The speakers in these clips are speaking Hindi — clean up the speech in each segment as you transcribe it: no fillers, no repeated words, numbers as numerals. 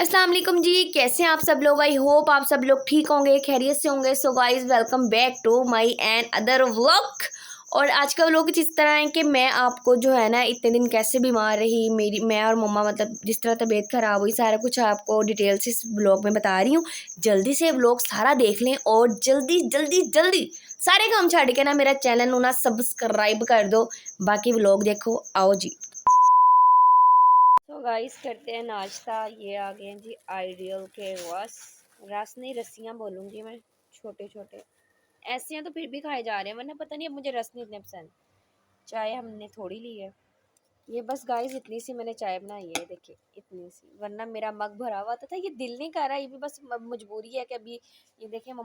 अस्सलाम वालेकुम जी, कैसे हैं आप सब लोग। आई होप आप सब लोग ठीक होंगे, खैरियत से होंगे। So guys, welcome back to my another vlog. और आज का व्लॉग कुछ इस तरह है कि मैं आपको जो है ना इतने दिन कैसे बीमार रही मैं और मम्मा, मतलब जिस तरह तबीयत ख़राब हुई, सारा कुछ आपको डिटेल से इस व्लॉग में बता रही हूँ। जल्दी से व्लॉग सारा देख लें और जल्दी जल्दी जल्दी सारे काम छड़ के ना मेरा चैनल ना सब्सक्राइब कर दो। बाकी व्लॉग देखो, आओ जी। तो गाइस करते हैं नाश्ता। ये आ गए हैं जी आइडियल के रस नहीं, रस्सियाँ बोलूँगी मैं, छोटे छोटे ऐसे हैं तो फिर भी खाए जा रहे हैं, वरना पता नहीं अब मुझे रस नहीं इतने पसंद। चाय हमने थोड़ी ली है। ये बस गाइस इतनी सी मैंने चाय बनाई है, देखिए इतनी सी, वरना मेरा मग भरा हुआ था ये दिल नहीं कर रहा। ये भी बस मजबूरी है कि अभी ये देखिए अभी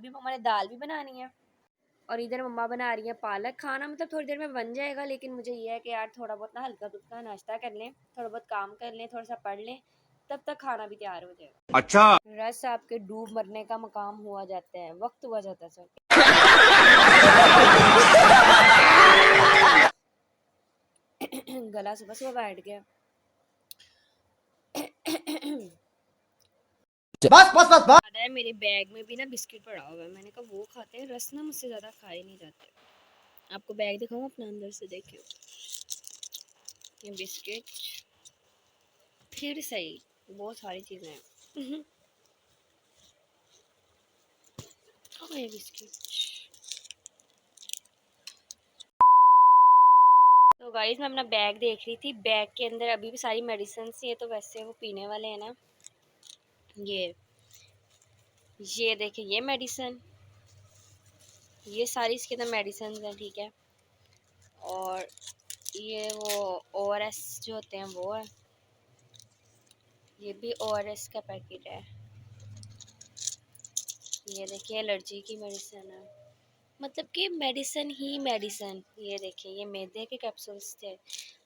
मम्मा ने दाल भी बनानी है और इधर मम्मा बना रही है पालक। खाना मतलब थोड़ी देर में बन जाएगा, लेकिन मुझे ये है कि यार थोड़ा बहुत ना हल्का फुल्का नाश्ता कर लें, थोड़ा बहुत काम कर लें, थोड़ा सा पढ़ लें, तब तक खाना भी तैयार हो जाएगा। अच्छा, रस आपके डूब मरने का मकाम हुआ जाता है, वक्त हुआ जाता है सर। गला सुबह सुबह बैठ गया। बस है, मेरे बैग में भी ना बिस्किट पड़ा हुआ है, मैंने कहा वो खाते हैं, रस ना मुझसे ज़्यादा खाए नहीं जाते। आपको बैग दिखाऊं अपना, अंदर से देखियो, ये बिस्किट फिर सही, बहुत सारी चीज़ें हैं। ये बिस्किट। तो गाइस मैं अपना बैग देख रही थी, बैग के अंदर अभी भी सारी मेडिसिन ही है, तो वैसे वो पीने वाले हैं ना। ये देखिए, ये मेडिसिन, ये सारी इसके अंदर मेडिसिन हैं, ठीक है। और ये वो ORS जो होते हैं वो है, ये भी ORS का पैकेट है। ये देखिए एलर्जी की मेडिसिन है, मतलब कि मेडिसिन ही मेडिसिन। ये देखिए ये मैदे के कैप्सूल्स थे,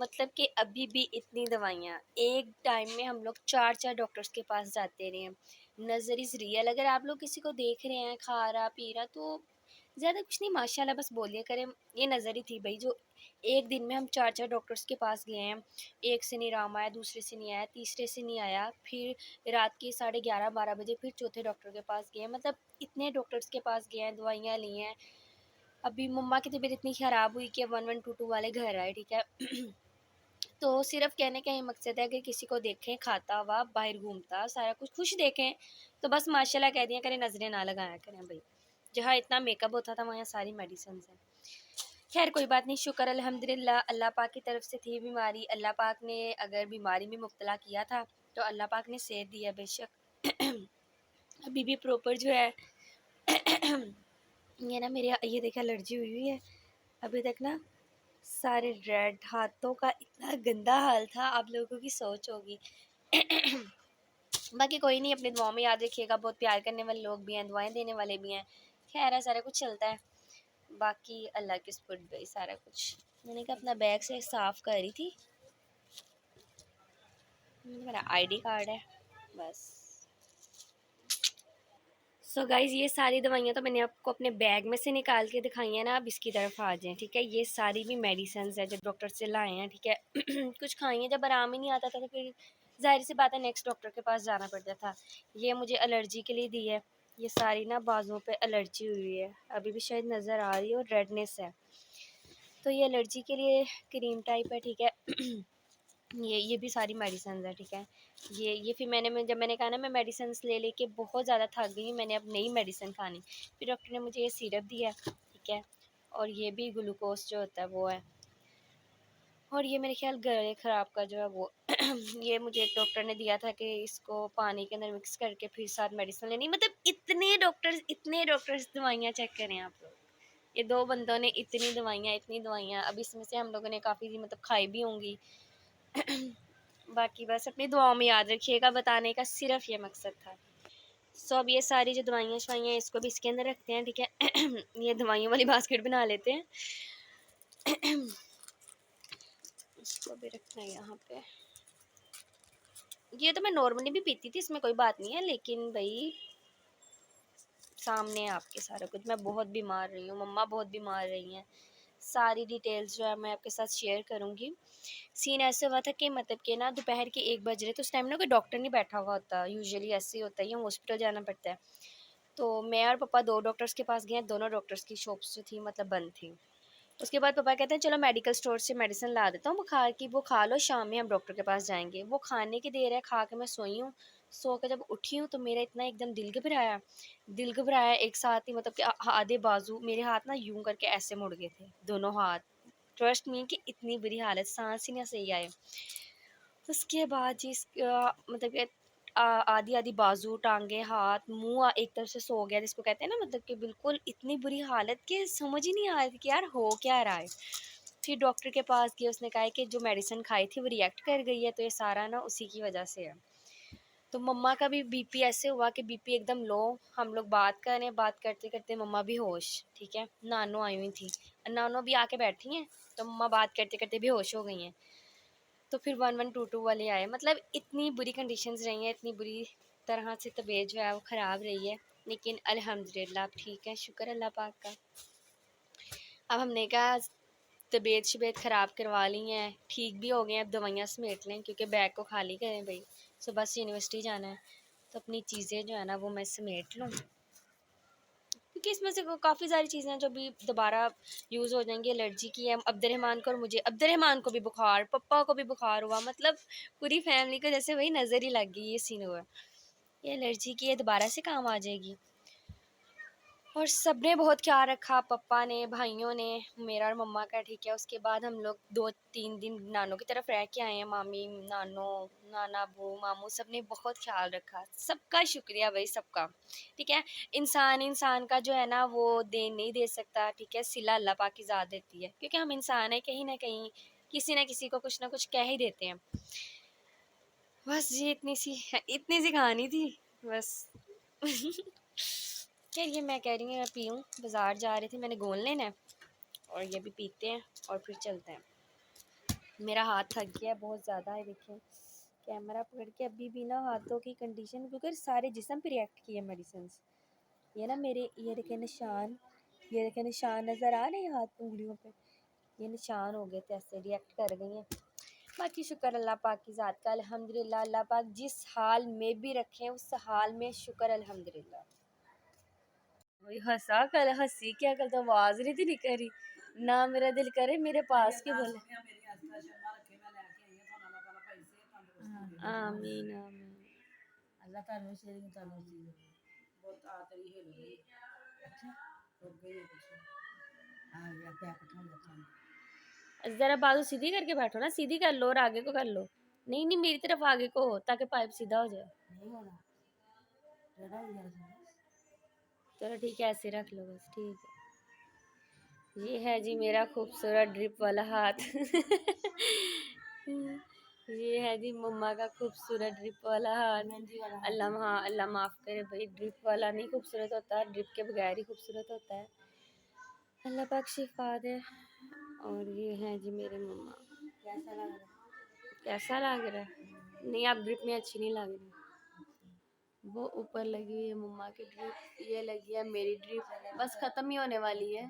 मतलब कि अभी भी इतनी दवाइयाँ। एक टाइम में हम लोग 4-4 डॉक्टर्स के पास जाते रहे हैं। नज़र इज़ रियल, अगर आप लोग किसी को देख रहे हैं खा रहा पी रहा, तो ज़्यादा कुछ नहीं, माशाल्लाह बस बोलिए करें। ये नज़र ही थी भाई, जो एक दिन में हम 4-4 डॉक्टर्स के पास गए हैं, एक से नहीं आराम आया, दूसरे से नहीं आया, तीसरे से नहीं आया, फिर रात के 11:30-12 बजे फिर चौथे डॉक्टर के पास गए, मतलब इतने डॉक्टर्स के पास गए हैं, दवाइयाँ ली हैं। अभी मम्मा की तबीयत इतनी ख़राब हुई कि 1122 वाले घर आए, ठीक है। तो सिर्फ कहने का ये मकसद है कि किसी को देखें खाता हुआ बाहर घूमता सारा कुछ खुश देखें, तो बस माशाल्लाह कह दिया करें, नज़रें ना लगाया करें भाई। जहाँ इतना मेकअप होता था वहाँ सारी मेडिसिन हैं। खैर कोई बात नहीं, शुक्र अल्हम्दुलिल्लाह, अल्लाह पाक की तरफ से थी बीमारी। अल्लाह पाक ने अगर बीमारी में मुब्तला किया था तो अल्लाह पाक ने सेहत दिया बेशक। अभी भी प्रॉपर जो है ये ना मेरे ये देखा एलर्जी हुई हुई है अभी तक ना, सारे रेड, हाथों का इतना गंदा हाल था, आप लोगों की सोच होगी। बाकी कोई नहीं, अपनी दुआओं में याद रखिएगा, बहुत प्यार करने वाले लोग भी हैं, दुआएं देने वाले भी हैं। खैर है, सारा कुछ चलता है, बाकी अल्लाह के सुपुर्द भाई सारा कुछ। मैंने कहा अपना बैग से साफ़ कर रही थी, मेरा ID कार्ड है बस। सो गाइज़ ये सारी दवाइयाँ तो मैंने आपको अपने बैग में से निकाल के दिखाई हैं ना, अब इसकी तरफ आ जाएँ, ठीक है। ये सारी भी मेडिसिन है जो डॉक्टर से लाए हैं, ठीक है। कुछ खाई हैं, जब आराम ही नहीं आता था तो फिर ज़ाहिर सी बात है नेक्स्ट डॉक्टर के पास जाना पड़ता था। ये मुझे एलर्जी के लिए दी है, ये सारी ना बाजुओं पे एलर्जी हुई है, अभी भी शायद नज़र आ रही है, और रेडनेस है, तो ये एलर्जी के लिए क्रीम टाइप है, ठीक है। ये भी सारी मेडिसिन है, ठीक है। ये फिर जब मैंने कहा ना मैं मेडिसिन ले लेके बहुत ज़्यादा थक गई, मैंने अब नई मेडिसिन खानी, फिर डॉक्टर ने मुझे ये सिरप दिया, ठीक है। और ये भी ग्लूकोज जो होता है वो है, और ये मेरे ख्याल गले ख़राब का जो है वो। ये मुझे एक डॉक्टर ने दिया था कि इसको पानी के अंदर मिक्स करके फिर साथ मेडिसिन लेनी, मतलब इतने डॉक्टर्स दवाइयाँ चेक करें आप लोग। ये 2 बंदों ने इतनी दवाइयाँ, अब इसमें से हम लोगों ने काफ़ी मतलब खाई भी होंगी। बाकी बस अपनी दुआओं में याद रखिएगा, बताने का सिर्फ ये मकसद था। सो अब ये सारी जो दवाइयाँ शवाइयाँ इसको भी इसके अंदर रखते हैं, ठीक है। ये दवाइयों वाली बास्केट बना लेते हैं। इसको भी रखना है यहाँ पे। ये तो मैं नॉर्मली भी पीती थी, इसमें कोई बात नहीं है, लेकिन भाई सामने आपके सारा कुछ, मैं बहुत बीमार रही हूँ, मम्मा बहुत बीमार रही हैं, सारी डिटेल्स जो है मैं आपके साथ शेयर करूँगी। सीन ऐसे हुआ था कि मतलब कि ना दोपहर के 1 बज रहे, तो उस टाइम ना कोई डॉक्टर नहीं बैठा हुआ होता, यूजुअली ऐसे ही होता है, या हॉस्पिटल जाना पड़ता है। तो मैं और पापा 2 डॉक्टर्स के पास गए, दोनों डॉक्टर्स की शॉप्स जो थी मतलब बंद थी। उसके बाद पापा कहते हैं चलो मेडिकल स्टोर से मेडिसिन ला देता हूँ बुखार की, वो खा लो, शाम में हम डॉक्टर के पास जाएँगे। वो खाने की देर है, खा के मैं सोई हूँ। सो के जब उठी हूँ तो मेरा इतना एकदम दिल घबराया एक साथ ही, मतलब कि आधे बाजू मेरे हाथ ना यूँ करके ऐसे मुड़ गए थे, दोनों हाथ। ट्रस्ट मी कि इतनी बुरी हालत, साँस ही ना सही आए। उसके बाद जी मतलब कि आधी-आधी बाजू, टाँगे, हाथ, मुँह एक तरफ से सो गया, जिसको कहते हैं ना, मतलब कि बिल्कुल इतनी बुरी हालत कि समझ ही नहीं आ रही थी कि यार हो क्या रहा है। फिर डॉक्टर के पास गए, उसने कहा है कि जो मेडिसिन खाई थी वो रिएक्ट कर गई है, तो ये सारा ना उसी की वजह से है। तो मम्मा का भी बीपी ऐसे हुआ कि बीपी एकदम लो, हम लोग बात कर रहे हैं, बात करते-करते मम्मा बेहोश, ठीक है? नानो आई हुई थी, नानो भी आके बैठी हैं, तो मम्मा बात करते-करते बेहोश हो गई हैं। तो फिर 1122 वाले आए, मतलब इतनी बुरी कंडीशंस रही हैं, इतनी बुरी तरह से तबीयत जो है वो ख़राब रही है, लेकिन अल्हम्दुलिल्लाह अब ठीक है, शुक्र अल्लाह पाक का। अब हमने कहा तबीयत ख़राब करवा ली हैं, ठीक भी हो गए हैं, अब दवाइयाँ समेट लें, क्योंकि बैग को खाली करें भाई, सुबह से यूनिवर्सिटी जाना है, तो अपनी चीज़ें जो है ना वो मैं समेट लूँ, क्योंकि इसमें से काफ़ी सारी चीज़ें हैं जो अभी दोबारा यूज़ हो जाएंगी। एलर्जी की है अब्दुर्रहमान को, और मुझे अब्दुर्रहमान को भी बुखार, पप्पा को भी बुखार हुआ, मतलब पूरी फैमिली को जैसे वही नज़र ही लग गई, ये सीन हुआ। ये एलर्जी की है, दोबारा से काम आ जाएगी। और सबने बहुत ख्याल रखा, पप्पा ने, भाइयों ने, मेरा और मम्मा का, ठीक है। उसके बाद हम लोग 2-3 दिन नानों की तरफ रह के आए हैं, मामी, नानो, नाना, अबू, मामू, सब ने बहुत ख्याल रखा, सबका शुक्रिया भाई, सबका, ठीक है। इंसान का जो है ना वो देन नहीं दे सकता, ठीक है, सिला अल्लाह पाक की ज़ात देती है, क्योंकि हम इंसान हैं, कहीं ना कहीं किसी ना किसी को कुछ ना कुछ कह ही देते हैं। बस ये इतनी सी कहानी थी, बस। खैर ये मैं कह रही हूँ मैं पीऊँ, बाज़ार जा रहे थे, मैंने गोल लेना है, और ये भी पीते हैं और फिर चलते हैं। मेरा हाथ थक गया है बहुत ज़्यादा है, देखें कैमरा पकड़ के अभी भी ना हाथों की कंडीशन, क्योंकि सारे जिस्म पे रिएक्ट किए मेडिसिन। ये ना मेरे, ये देखे निशान, ये देखे निशान नज़र आ रहे हैं हाथ उंगलियों पे, ये निशान हो गए थे, ऐसे रिएक्ट कर गई हैं। बाकी शुक्र अल्लाह पाक की ज़ात का, अल्हम्दुलिल्लाह। अल्लाह पाक जिस हाल में भी रखे उस हाल में शुक्र, अल्हम्दुलिल्लाह। वही हंसा कर, हंसी क्या कर, तो आवाज नहीं थी निकल रही ना, मेरा दिल करे मेरे पास के बोले। आमीन आमीन। अल्लाह ताला शेर की ताला चीज बहुत आतरी है लो। अच्छा रुक गई है कुछ आ गया क्या पता नहीं। जरा बाजू सीधी करके बैठो ना, सीधी कर लो और आगे को कर लो। नहीं नहीं, मेरी तरफ आगे को, ताकि पाइप सीधा हो जाए। नहीं हो रहा, टेढ़ा हो गया। चलो ठीक है, ऐसे रख लो बस, ठीक है। ये है जी मेरा खूबसूरत ड्रिप वाला हाथ। ये है जी मम्मा का खूबसूरत ड्रिप वाला हाथ। अल्लाह, हाँ अल्लाह माफ़ करे भाई, ड्रिप वाला नहीं खूबसूरत होता, ड्रिप के बगैर ही खूबसूरत होता है। अल्लाह पाक शिफा दे। और ये है जी मेरे मम्मा। कैसा लग रहा है? कैसा लग रहा है? नहीं, आप ड्रिप में अच्छी नहीं लग रही। वो ऊपर लगी हुई है मम्मा की ड्रिप, ये लगी है मेरी ड्रिप, बस ख़त्म ही होने वाली है।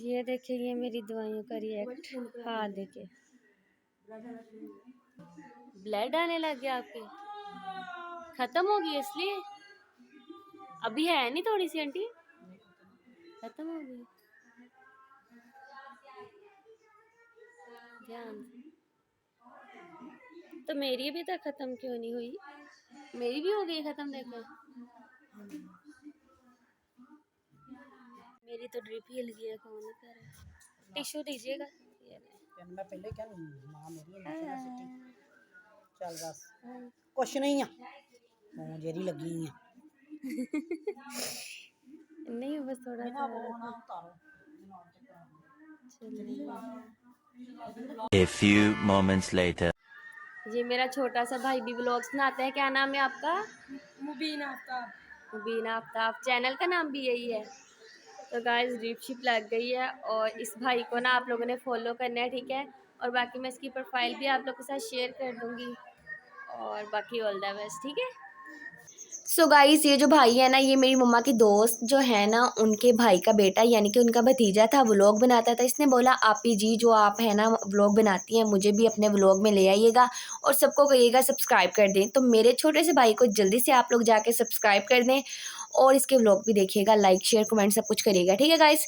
ये देखिए, ये मेरी दवाइयों का रिएक्ट, हाँ देखिए ब्लड आने लग गया आपके, ख़त्म हो गई इसलिए। अभी है नहीं थोड़ी सी आंटी, ख़त्म हो गई, ध्यान से। तो मेरी अभी तक ख़त्म क्यों नहीं हुई? मेरी भी हो गई ख़त्म, देखो मेरी तो ड्रिप ही लगी है, कौन कर रहा है? टिश्यू दीजिएगा। मैं पहले क्या मां मेरी है सिटी चल बस कुछ नहीं है, मुंह जेरी लगी है। नहीं बस थोड़ा सा उतारो। A few moments later. ये मेरा छोटा सा भाई भी व्लॉग्स बनाता है, क्या नाम है आपका? मुबीन आफ्ताब। मुबीन आफ्ताब, चैनल का नाम भी यही है। तो गाइस ड्रिप शिप लग गई है, और इस भाई को ना आप लोगों ने फॉलो करना है, ठीक है। और बाकी मैं इसकी प्रोफाइल भी आप लोगों के साथ शेयर कर दूँगी, और बाकी ऑल द बेस्ट, ठीक है। सो गाइस, ये जो भाई है ना, ये मेरी मम्मा की दोस्त जो है ना, उनके भाई का बेटा यानी कि उनका भतीजा था, व्लॉग बनाता था। इसने बोला आपी जी, जो आप है ना व्लॉग बनाती हैं, मुझे भी अपने व्लॉग में ले आइएगा और सबको कहिएगा सब्सक्राइब कर दें। तो मेरे छोटे से भाई को जल्दी से आप लोग जाके सब्सक्राइब कर दें और इसके व्लॉग भी देखिएगा, लाइक शेयर कमेंट सब कुछ करिएगा, ठीक है गाइस।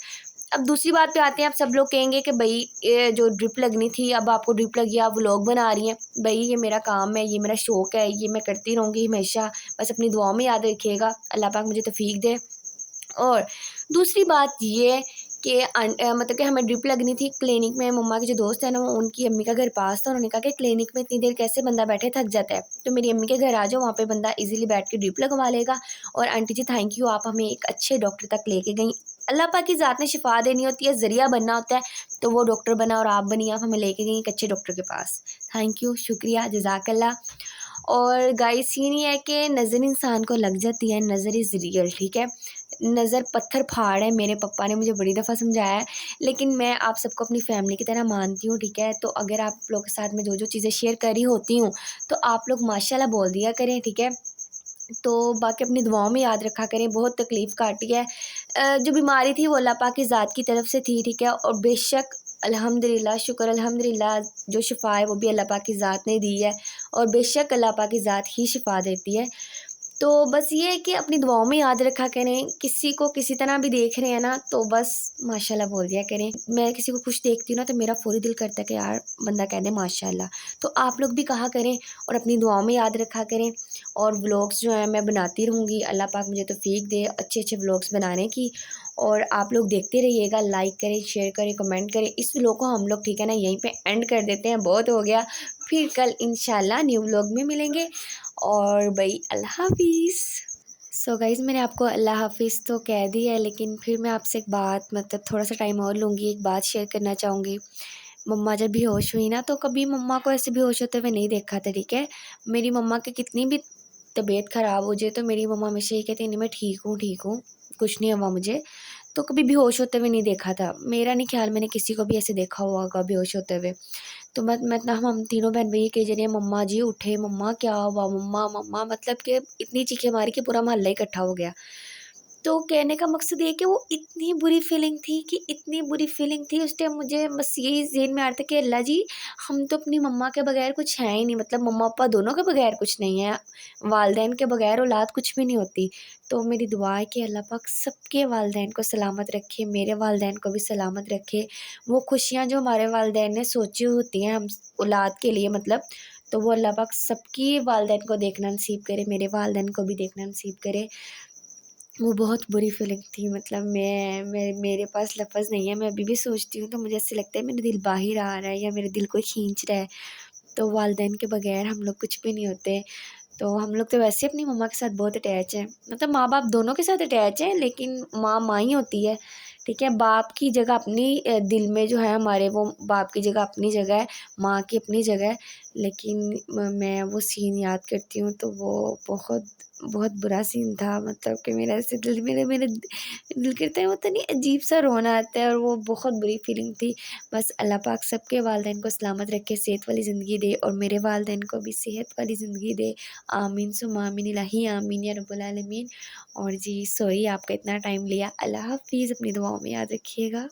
अब दूसरी बात पे आते हैं। आप सब लोग कहेंगे कि भाई ये जो ड्रिप लगनी थी, अब आपको ड्रिप लगी, आप व्लॉग बना रही हैं। भाई ये मेरा काम है, ये मेरा शौक़ है, ये मैं करती रहूँगी हमेशा। बस अपनी दुआओं में याद रखिएगा, अल्लाह पाक मुझे तौफीक दे। और दूसरी बात ये कि मतलब कि हमें ड्रिप लगनी थी क्लिनिक में। मम्मा की जो दोस्त है ना, वो उनकी अम्मी का घर पास था। उन्होंने कहा कि क्लिनिक में इतनी देर कैसे बंदा बैठे, थक जाता है, तो मेरी अम्मी के घर आ जाओ, वहाँ पे बंदा इजीली बैठ के ड्रिप लगवा लेगा। और आंटी जी थैंक यू, आप हमें एक अच्छे डॉक्टर तक लेके गई। अल्लाह पाक की ज़ात ने शिफा देनी होती है, ज़रिया बनना होता है, तो वो डॉक्टर बना और आप बनी, आप हमें लेके गई एक अच्छे डॉक्टर के पास। थैंक यू, शुक्रिया, जज़ाकल्लाह। और गाइस, ये नहीं है कि नज़र इंसान को लग जाती है, नज़र इज़ रियल, ठीक है। नज़र पत्थर फाड़ है, मेरे पापा ने मुझे बड़ी दफ़ा समझाया है, लेकिन मैं आप सबको अपनी फैमिली की तरह मानती हूँ, ठीक है। तो अगर आप लोग के साथ में जो जो चीज़ें शेयर कर रही होती हूँ, तो आप लोग माशाल्लाह बोल दिया करें, ठीक है। तो बाकी अपनी दुआओं में याद रखा करें। बहुत तकलीफ़ काटी है। जो बीमारी थी वो अल्लाह पाक की ज़ात की तरफ से थी, ठीक है। और बेशक अल्हम्दुलिल्लाह, शुक्र अल्हम्दुलिल्लाह, जो शिफ़ा है वो भी अल्लाह पाक की ज़ात ने दी है और बेशक अल्लाह पाक की ज़ात ही शिफ़ा देती है। तो बस ये है कि अपनी दुआओं में याद रखा करें। किसी को किसी तरह भी देख रहे हैं ना, तो बस माशाल्लाह बोल दिया करें। मैं किसी को खुश देखती हूँ ना, तो मेरा फ़ौरी दिल करता है कि यार बंदा कह दे माशाल्लाह। तो आप लोग भी कहा करें और अपनी दुआओं में याद रखा करें। और व्लॉग्स जो हैं मैं बनाती रहूँगी, अल्लाह पाक मुझे तौफ़ीक दे अच्छे-अच्छे व्लॉग्स बनाने की। और आप लोग देखते रहिएगा, लाइक करें, शेयर करें, कमेंट करें। इस व्लॉग को हम लोग, ठीक है ना, यहीं पे एंड कर देते हैं, बहुत हो गया। फिर कल इंशाल्लाह न्यू व्लॉग में मिलेंगे। और भई अल्लाह हाफ़िज़। सो गाइज़, मैंने आपको अल्लाह हाफ़िज़ तो कह दी है, लेकिन फिर मैं आपसे एक बात, मतलब थोड़ा-सा टाइम और लूँगी, एक बात शेयर करना चाहूँगी। मम्मा जब बेहोश हुई ना, तो कभी मम्मा को ऐसे बेहोश होते हुए नहीं देखा था, ठीक है। मेरी मम्मा की कितनी भी तबीयत ख़राब हो जाए, तो मेरी मम्मा हमेशा ये कहती है, नहीं मैं ठीक हूँ, कुछ नहीं हुआ मुझे। तो कभी बेहोश होते हुए नहीं देखा था। मेरा नहीं ख़्याल मैंने किसी को भी ऐसे देखा हुआ होगा बेहोश होते हुए। तो मैं ना, हम तीनों बहन-भाई ये कही जा रही हैं, मम्मा जी उठे, मम्मा क्या हुआ, मम्मा मम्मा, मतलब कि इतनी चीखें मारी कि पूरा मोहल्ला इकट्ठा हो गया। तो कहने का मकसद ये है कि वो इतनी बुरी फीलिंग थी, कि इतनी बुरी फीलिंग थी उस टाइम, मुझे बस यही ज़हन में आ रहा था कि अल्लाह जी, हम तो अपनी मम्मा के बगैर कुछ हैं ही नहीं, मतलब मम्मा-पापा दोनों के बगैर कुछ नहीं है। वालिदैन के बगैर औलाद कुछ भी नहीं होती। तो मेरी दुआ है कि अल्लाह पाक सबके वालिदैन को सलामत रखे, मेरे वालिदैन को भी सलामत रखे। वो खुशियाँ जो हमारे वालिदैन ने सोची होती हैं हम औलाद के लिए, मतलब, तो वो अल्लाह पाक सबकी वालिदैन को देखना नसीब करे, मेरे वालिदैन को भी देखना नसीब करे। वो बहुत बुरी फीलिंग थी, मतलब मैं मेरे पास लफ़्ज़ नहीं है। मैं अभी भी सोचती हूँ तो मुझे ऐसे लगता है मेरा दिल बाहर आ रहा है या मेरे दिल कोई खींच रहा है। तो वालिदैन के बगैर हम लोग कुछ भी नहीं होते। तो हम लोग तो वैसे अपनी मम्मा के साथ बहुत अटैच हैं, मतलब माँ-बाप दोनों के साथ अटैच हैं, लेकिन माँ माँ ही होती है, ठीक है। बाप की जगह अपनी दिल में जो है हमारे, वो बाप की जगह अपनी जगह है, माँ की अपनी जगह है। लेकिन मैं वो सीन याद करती हूँ तो वो बहुत बहुत बुरा सीन था, मतलब कि मेरा ऐसे दिल, मेरे मेरे दिल करता है, पता नहीं अजीब-सा रोना आता है, और वो बहुत बुरी फीलिंग थी। बस अल्लाह पाक सबके वालिदैन को सलामत रखे, सेहत वाली ज़िंदगी दे, और मेरे वालिदैन को भी सेहत वाली ज़िंदगी दे। आमीन सुम्मा आमीन, इलाही आमीन या रब्बुल आलमीन। और जी सॉरी आपका इतना टाइम लिया। अल्लाह हाफ़िज़, अपनी दुआओं में याद रखिएगा।